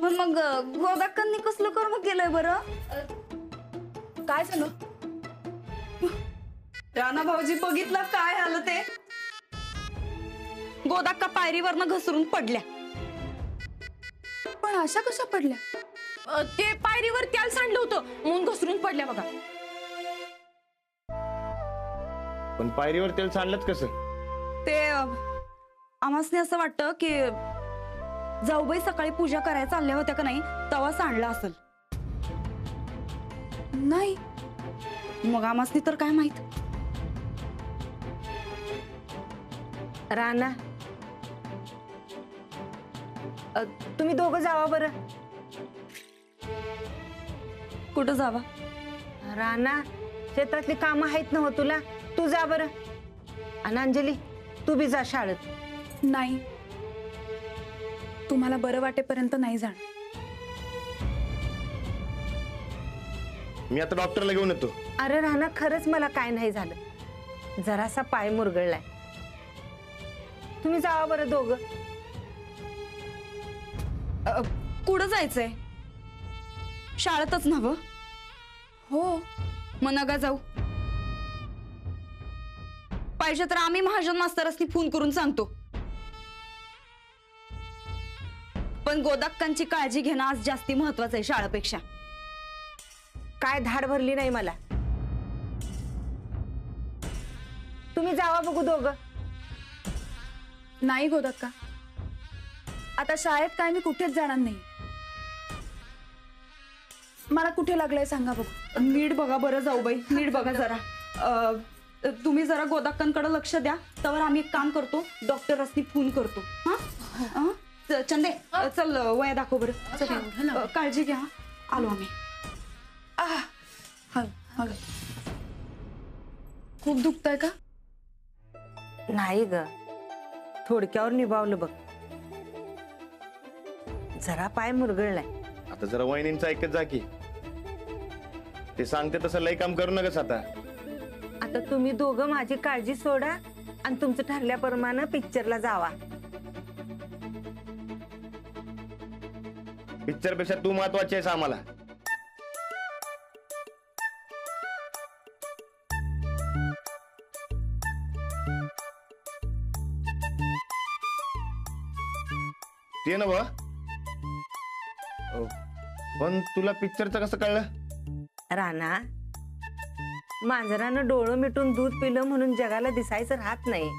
मग गोदाक्कांनी कसलं कर्म केलंय बरं? काय झालं? राणा भाऊजी बघितलं काय आलं ते? गोदाक्का पायरीवरनं घसरून पडल्या. पण अशा कशा पडल्या? ते पायरीवर त्याला सांडलं होतं म्हणून घसरून पडल्या बघा. पण पायरीवर तेल सांडलंच कसं? ते आम्हासने असं वाटतं की जाऊबाई सकाळी पूजा करायला चालल्या होत्या का नाही तेव्हा सांडला असेल. नाही. मग आम्हासनी तर काय माहित. राणा, तुम्ही दोघं जावा बरं. कुठं जावा? राणा, शेतातली कामं आहेत ना हो तुला, तू जा बरं. आणि अंजली, तू बी जा शाळेत. नाही, तुम्हाला बरं वाटेपर्यंत नाही जाणार. मी आता डॉक्टरला घेऊन येतो. अरे राणा, खरंच मला काय नाही झालं, जरासा पाय मुरगळलाय. तुम्ही जावा बरं दोघं. कुठं जायचंय? शाळेतच नव्ह? हो, मग नका जाऊ. पाहिजे तर आम्ही महाजन मास्तरांनी फोन करून सांगतो. पण गोदाक्कांची काळजी घेणं आज जास्ती महत्वाचं आहे शाळेपेक्षा. काय धाड भरली नाही मला. तुम्ही जावा बघू दोघं. नाही गोदाक्का, आता शाळेत काय मी कुठेच जाणार नाही. मला कुठे लागलंय सांगा बघू. नीट बघा बरं जाऊबाई, नीट बघा जरा. तुम्ही जरा गोदाक्कांकडे लक्ष द्या. तर आम्ही एक काम करतो, डॉक्टरांनी फोन करतो. हा चंदे, चल वया दाखव बरं. चल, काळजी घ्या. आलो आम्ही. खूप दुखतंय का? नाही ग, थोडक्यावर निभावलं बघ. जरा पाय मुरगळलाय. आता जरा वहिनींचं ऐकत जा की. ते सांगते तसं लय काम करू नकस आता. आता तुम्ही दोघं माझी काळजी सोडा आणि तुमचं ठरल्याप्रमाणे पिक्चरला जावा. पिक्चर पेक्षा तू महत्वाची आहेस आम्हाला. ते ना बा. पण तुला पिक्चरचं कसं कळलं? राणा, मांजरानं डोळं मिटून दूध पिलं म्हणून जगाला दिसायचं राहत नाही.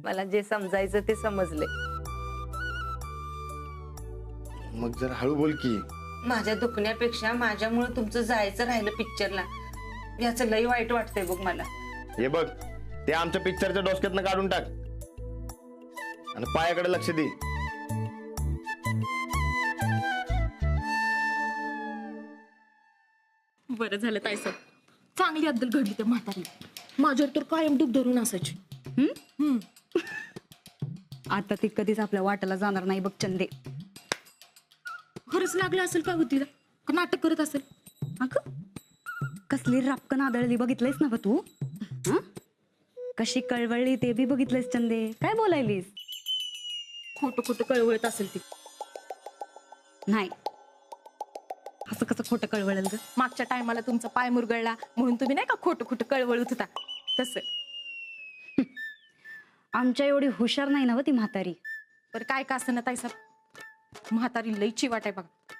मला जे समजायचं ते समजले. मग जरा हळू बोल की. माझ्या दुखण्यापेक्षा माझ्यामुळे तुमचं जायचं राहिलं पिक्चरला, याचं लई वाईट वाटतंय बघ मला. हे बघ, ते आमच्या पिक्चरच्या डोसक्यातनं काढून टाक आणि पायाकडे लक्ष दे. बरं झालं ताईसाहेब, चांगली अद्दल घडली त्या म्हातारी. माझ्यावर तर कायम दूध धरून असायची. आता ती कधीच आपल्या वाट्याला जाणार नाही बघ चंदे. खरंच लागलं असेल का तिला, का नाटक करत असेल? अगं कसली रापकन आदळली बघितलंयस ना तू? कशी कळवळली ते बी बघितलंयस चंदे. काय बोलायलीस? खोटं खोटं कळवळत असेल ती. नाही, असं कसं खोटं कळवळेल ग? मागच्या टायमाला तुमचा पाय मुरगळला म्हणून तुम्ही नाही का खोटं खोटं कळवळत होता तसं. आमच्या एवढी हुशार नाही ना व ती म्हातारी. पर काय का असं ना ताईसाहेब, म्हातारी लई चिवाट आहे बघा.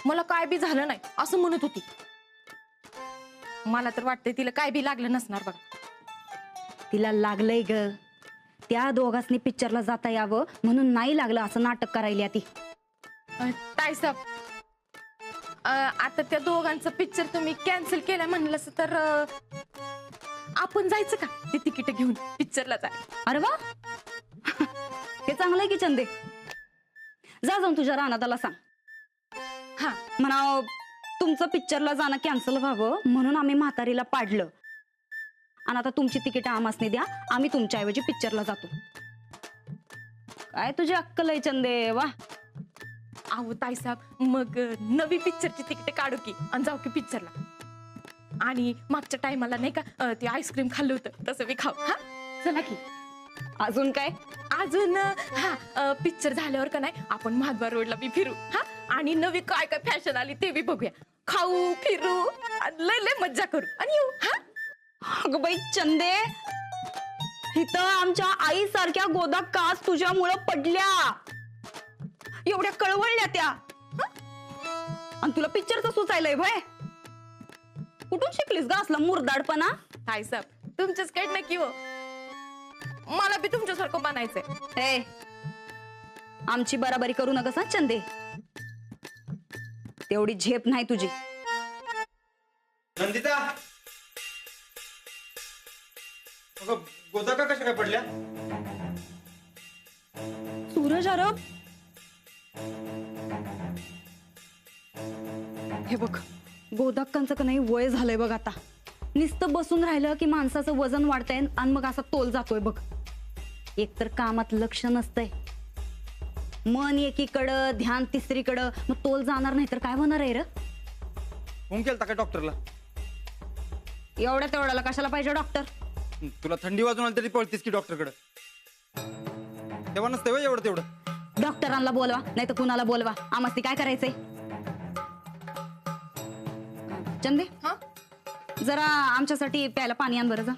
मला काय बी झालं नाही असं म्हणत होती. मला तर वाटतंय तिला काय बी लागलं नसणार बघा. तिला लागलंय ग. त्या दोघांनी पिक्चरला जाता यावं म्हणून नाही लागलं असं नाटक करायला ती. ताईसाहेब, आता त्या दोघांचं पिक्चर तुम्ही कॅन्सल केलं म्हणलं तर आपण जायचं का ते तिकीट घेऊन पिक्चरला जाय? अरे वा, हे चांगलंय की चंदे. जा जाऊन तुझ्या रानादाला सांग. हा, म्हणा तुमचं पिक्चरला जाणं कॅन्सल व्हावं म्हणून आम्ही म्हातारीला पाडलं आणि आता तुमची तिकीट आम्हासने द्या, आम्ही तुमच्या ऐवजी पिक्चरला जातो. काय तुझी अक्कल आहे चंदे, वा. अहो ताईसाहेब, मग नवी पिक्चरची तिकीट काढू की आणि जाऊ की पिक्चरला. आणि मागच्या टायमाला नाही का ते आईस्क्रीम खाल्लं होतं तसं मी खाऊ. हा, चला की. अजून काय? अजून हा पिक्चर झाल्यावर का नाही आपण महाद्वार रोडला बी फिरू हा आणि नवी काय काय फॅशन आली ते बी बघूया, खाऊ फिरू आणि लय लय मज्जा करू आणि येऊ हा. अगं बाई चंदे, इथं आमच्या आई सारख्या गोदा कास तुझ्यामुळं पडल्या, एवढ्या कळवळल्या त्या. आणि तुला पिक्चरचं सुचायलंय भय? कुठून शिकलीस ग असला मुरदाडपणा? हाय साहेब तुमच्याच कडनं की हो, मला बी तुमच्यासारखं बनायचंय. हे आमची बराबरी करू नकस हा चंदे, तेवढी झेप नाही तुझी. नंदिता, अगं गोदा का कशा काय पडल्या? सूरज अरब, हे बघ गोदाक्कांचं का नाही वय झालंय बघ आता. नुसतं बसून राहिलं की माणसाचं वजन वाढतंय आणि मग असा तोल जातोय बघ. एक तर कामात लक्ष नसतंय, मन एकीकडं ध्यान तिसरीकडं, मग तोल जाणार नाही तर काय होणार आहे र? फोन केलता का डॉक्टरला? एवढ्या तेवढ्याला कशाला पाहिजे डॉक्टर? तुला थंडी वाजून आली तरी पळतीस की डॉक्टरकडे? तेव्हा नसते होय एवढं तेवढं. डॉक्टरांना बोलवा नाही तर कुणाला बोलवा, आम्हाला काय करायचंय? चंदे हा जरा आमच्यासाठी प्यायला पाणी आण बरं जा.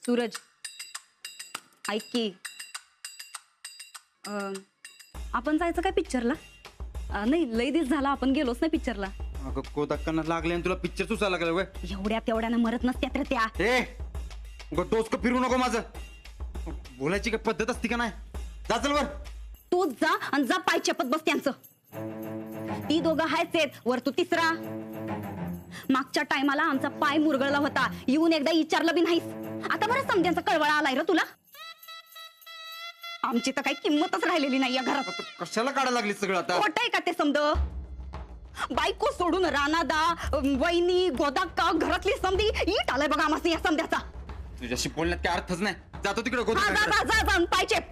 सूरज ऐक की, आपण जायचं काय पिक्चरला? नाही लई दिवस झाला आपण गेलोच नाही पिक्चरला. अगं गोदाक्कांना लागले आणि तुला पिक्चर सुचायला लागलं वय? एवढ्या तेवढ्यानं मरत नसत्यात रे त्या. हे डोसकं फिरू नको माझं. बोलायची काय पद्धत असती का नाही? जा चल वर. तू जा आणि जा पाय चपत बस त्यांचं. ती दोघं हायच आहेत, वर तू तिसरा. मागच्या टायमाला आमचा पाय मुरगळला होता, येऊन एकदा विचारलं बी नाहीस. आता बरं समजायचा कळवळा आलाय र तुला. आमची तर काही किंमतच राहिलेली नाही या घरात. आता कशाला काढायला लागली सगळं आता? खोट आहे का ते समज? बायको सोडून रानादा वहिनी गोदाक्का घरातली समधी ईट आलाय बघा आम्हाला या समध्याचा. तुझ्याशी बोलण्यात काय अर्थच नाही. जातो तिकडे हा, जा जा जा जा पाय चेप.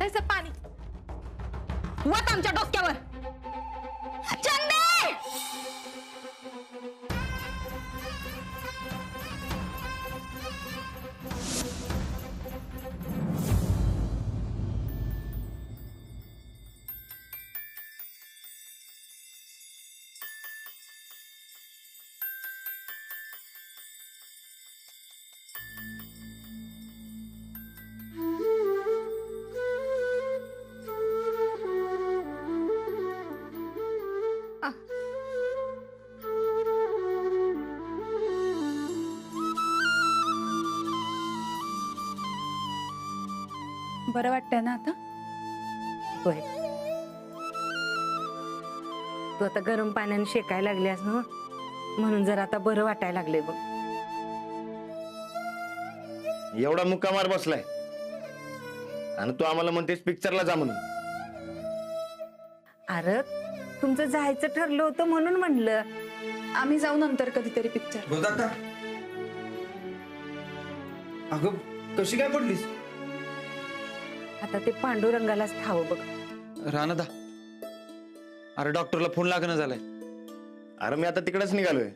तसं पाणी वत आमच्या डोक्यावर. चंदे बरं वाटतंय ना आता? होय, तू आता गरम पाण्याने शेकायला लागल्यास ना, म्हणून जर आता बरं वाटायला लागले बघ. एवढा मुक्का मार बसलाय आणि तू आम्हाला म्हणतेस पिक्चरला जा म्हणून. अरे तुमचं जायचं ठरलं होतं म्हणून म्हणलं. आम्ही जाऊ नंतर कधीतरी पिक्चर. गोदाक्का, अगं कशी काय पडलीस? आता ते पांडुरंगालाच ठावं बघ. रानदा, अरे डॉक्टरला फोन लागणं झालाय. अरे मी आता तिकडेच निघालोय.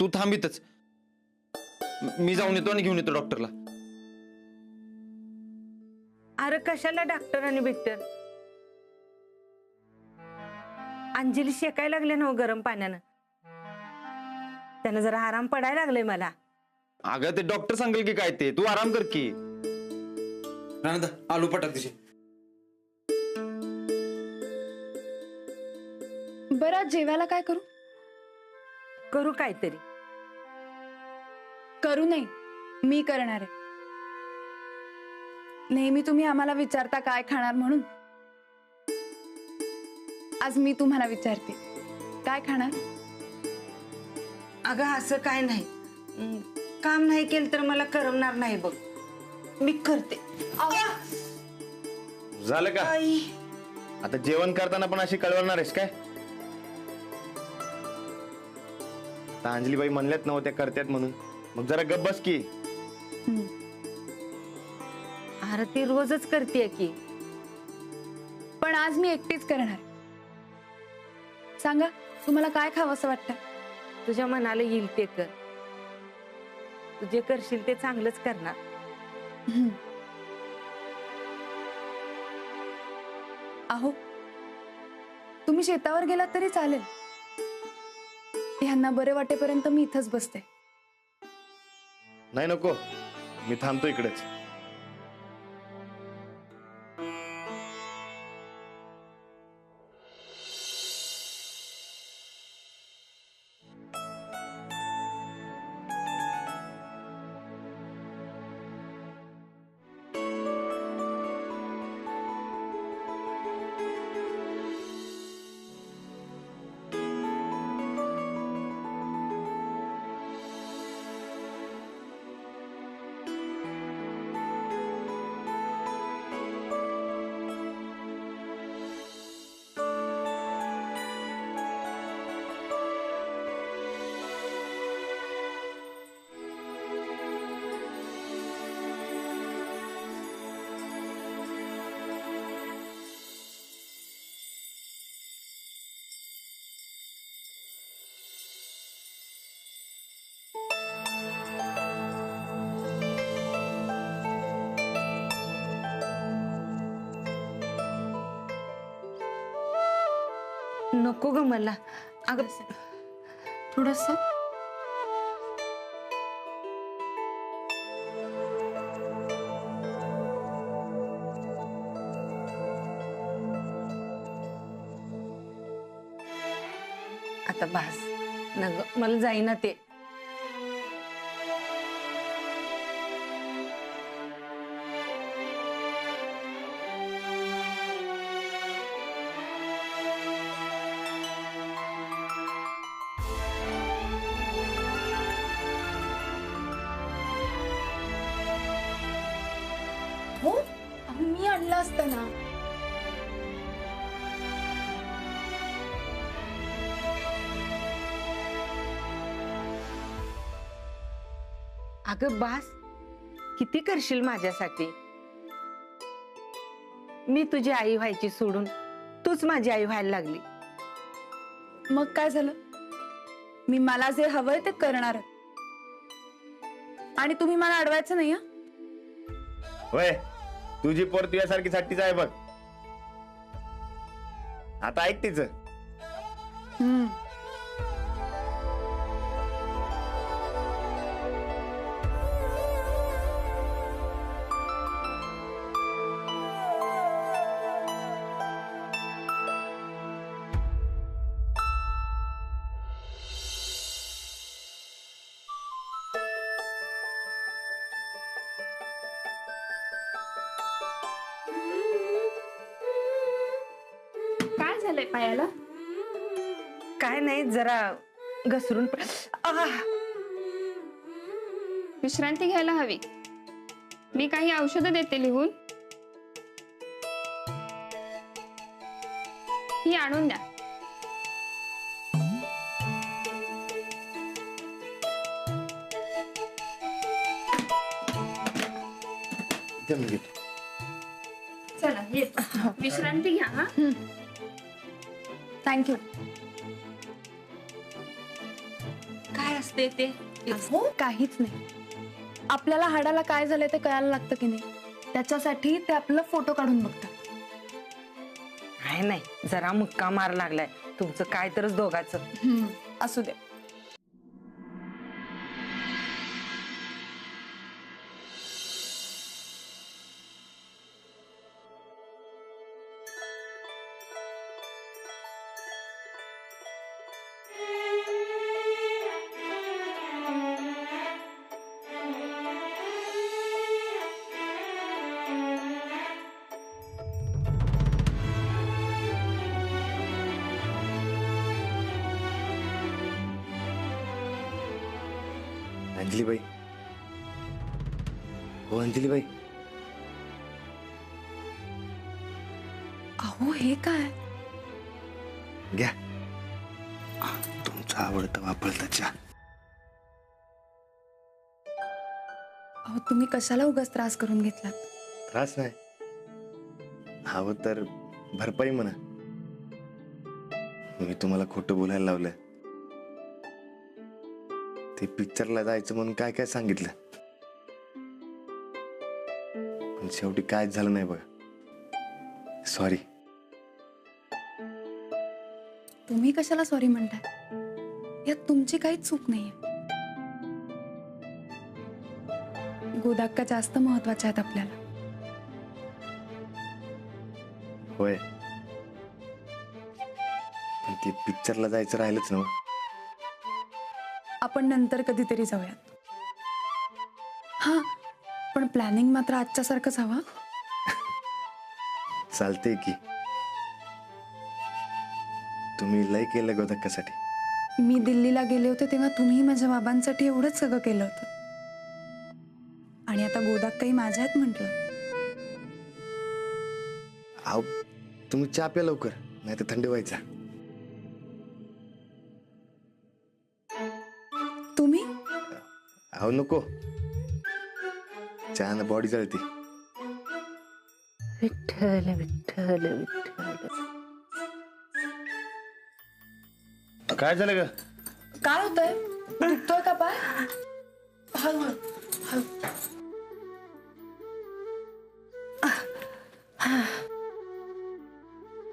तू थांबितच, मी जाऊन येतो आणि घेऊन येतो डॉक्टरला. अरे कशाला डॉक्टर आणि बिक्टर? अंजली शेकायला लागले ना गरम पाण्यानं, त्यानं जरा आराम पडायला लागले मला. अगं ते डॉक्टर सांगेल की काय ते, तू आराम कर की. रानदा, आलू पटाक तिचे. बरं आज जेवायला काय करू? करू काहीतरी. करू नाही, मी करणार आहे. नेहमी तुम्ही आम्हाला विचारता काय खाणार म्हणून. आज मी तुम्हाला विचारते काय खाणार. अगं असं काय नाही, काम नाही केलं तर मला करमणार नाही बघ. मी करते. झालं का? आता जेवण करताना पण अशी कळवणार आहेस काय? आता अंजलीबाई म्हणल्यात नव्हत्या करत्यात म्हणून, मग जरा गप्प बस की. अरे ती रोजच करते की. पण आज मी एकटीच करणार. सांगा तुम्हाला काय खावं असं वाटतं? तुझ्या मनाला येईल ते कर. तू जे करशील ते चांगलंच करणार. अहो तुम्ही शेतावर गेलात तरी चालेल. ह्यांना बरे वाटेपर्यंत मी इथंच बसते. नाही नको, मी थांबतो इकडेच. नको ग मला. अगं थोडस आता बास न ग, मला जाईना ते. हो अहो, मी आणलं असतं ना. अगं बास, किती करशील माझ्यासाठी. मी तुझी आई व्हायची सोडून तूच माझी आई व्हायला लागली. मग काय झालं? मी मला जे हवंय ते करणार. आणि तुम्ही मला अडवायचं नाही. हं? होय, तुझी पोर तुझ्यासारखी साठीच आहे बघ. आता ऐक तिचं. काय झालंय पायाला? काय नाही, जरा घसरून विश्रांती घ्यायला हवी. मी काही औषधं देते लिहून. ही आणून द्या. चला येतो. विश्रांती घ्या. हा थँक्यू. काय असते ते? हो काहीच नाही. आपल्याला हाडाला काय झालंय ते कळायला लागतं की नाही, त्याच्यासाठी ते आपलं फोटो काढून बघतात. काय नाही, जरा मुक्का मार लागलाय. तुमचं काय तरच दोघाचं. असू दे. अंजलीबाई, हो अंजलीबाई. अहो हे काय? घ्या तुमचा आवडता वापरता चहा. अहो तुम्ही कशाला उगाच त्रास करून घेतलात? त्रास नाही, हवं तर भरपाई म्हणा. मी तुम्हाला खोटं बोलायला लावलं. ते पिक्चरला जायचं म्हणून काय काय सांगितलं, पण शेवटी कायच झालं नाही बघा. सॉरी. तुम्ही कशाला सॉरी म्हणताय? यात तुमची काहीच चूक नाहीये. गोदाक्का जास्त महत्वाच्या आहेत आपल्याला. होय, पण ते पिक्चरला जायचं राहिलंच ना. आपण नंतर कधीतरी जाऊयात. हा, पण प्लॅनिंग मात्र आजच्या सारखंच हवा. चालते की. तुम्ही लय केलं गोदक्कासाठी. मी दिल्लीला गेले होते तेव्हा तुम्ही माझ्या बाबांसाठी एवढंच सगळं केलं होतं. आणि आता गोदाक्काही माझ्या आहेत म्हटलं. अहो, तुम्ही चहा प्या लवकर, नाही तर थंडी व्हायचा. तुम्ही अहो नको, चहानं बॉडी जळते. विठ्ठल विठ्ठल विठ्ठल. काय झालं ग? काय होतंय? दुखतोय का पाय? हळू हळू हळू.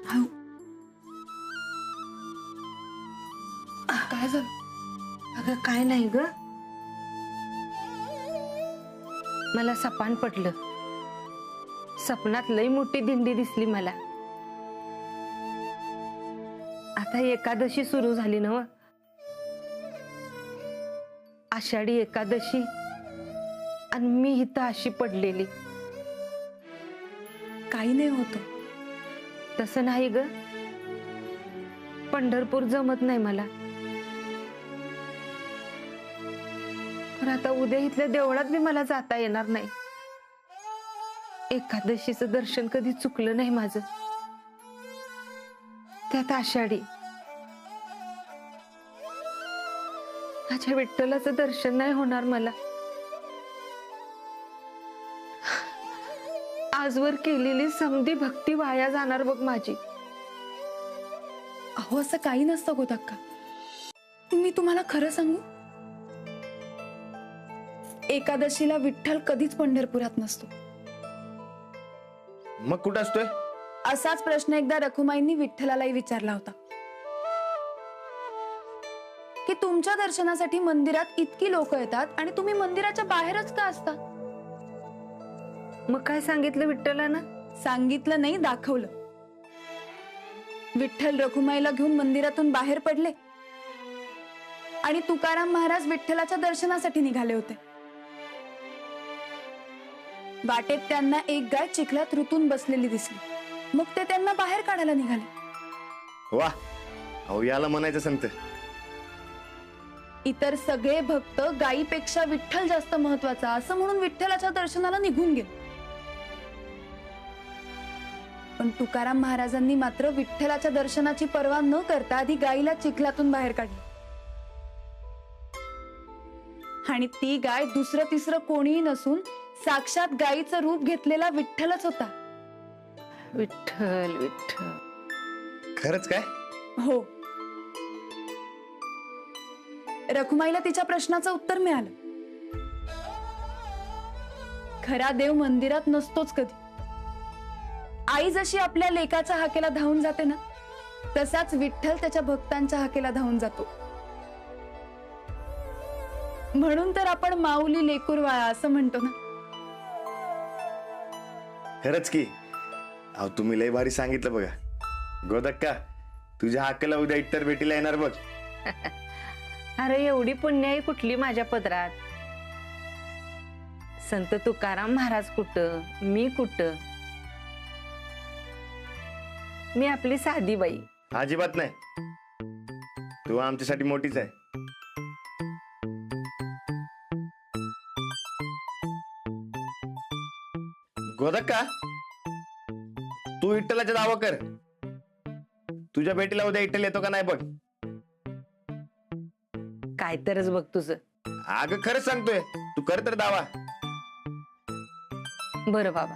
हळू. काय झालं? अगं काय नाही ग, मला सपान पडलं. सपनात लई मोठी दिंडी दिसली मला. आता एकादशी सुरू झाली ना, आषाढी एकादशी, आणि मी इथं अशी पडलेली. काही नाही होत. तसं नाही ग, पंढरपूर जमत नाही मला. पण आता उद्या इथल्या देवळात बी मला जाता येणार नाही. एकादशीचं दर्शन कधी चुकलं नाही माझं, त्यात आषाढी. माझ्या विठ्ठलाचं दर्शन नाही होणार मला. आजवर केलेली समधी भक्ती वाया जाणार बघ माझी. अहो, असं काही नसतं गोदाक्का. मी तुम्हाला खरं सांगू, एकादशीला विठ्ठल कधीच पंढरपुरात नसतो. मग कुठं असतोय? असाच प्रश्न एकदा रखुमाईंनी विठ्ठलालाही विचारला होता की तुमच्या दर्शनासाठी मंदिरात इतकी लोक येतात आणि तुम्ही मंदिराच्या बाहेरच का असता? मग काय सांगितलं विठ्ठलानं? सांगितलं नाही, दाखवलं. विठ्ठल रखुमाईला घेऊन मंदिरातून बाहेर पडले आणि तुकाराम महाराज विठ्ठलाच्या दर्शनासाठी निघाले होते. वाटेत त्यांना एक गाय चिखलात रुतून बसलेली दिसली. मग ते त्यांना बाहेर काढायला निघाले. वा, अहो याला म्हणायचं संत. इतर सगळे भक्त गायीपेक्षा विठ्ठल जास्त महत्वाचा असं म्हणून विठ्ठलाच्या दर्शनाला निघून गेले. पण तुकाराम महाराजांनी मात्र विठ्ठलाच्या दर्शनाची पर्वा न करता आधी गायीला चिखलातून बाहेर काढली. आणि ती गाय दुसरं तिसरं कोणीही नसून साक्षात गायीचं रूप घेतलेला विठ्ठलच होता. विठ्ठल विठ्ठल. खरंच काय? हो. रखुमाईला तिच्या प्रश्नाचं उत्तर मिळालं. खरा देव मंदिरात नसतोच कधी. आई जशी आपल्या लेकाच्या हाकेला धावून जाते ना, तसाच विठ्ठल त्याच्या भक्तांच्या हाकेला धावून जातो. म्हणून तर आपण माऊली लेकुरवाळा असं म्हणतो ना. खरंच की. अहो तुम्ही लय भारी सांगितलं बघा. गोदक्का, तुझ्या हाकेला उद्या इट्टर भेटीला येणार बघ. अरे एवढी पुण्याई कुठली माझ्या पदरात. संत तुकाराम महाराज कुठं, मी कुठं. मी आपली साधी बाई. अजिबात नाही, तू आमच्यासाठी मोठीच आहे. गोदक्का, तू विठ्ठलाचा दावा कर. तुझ्या भेटीला उद्या विठ्ठल येतो का नाही बघ. काय तरच बघ तुझं. अगं खरंच सांगतोय, तू कर तर दावा. बरं बाबा,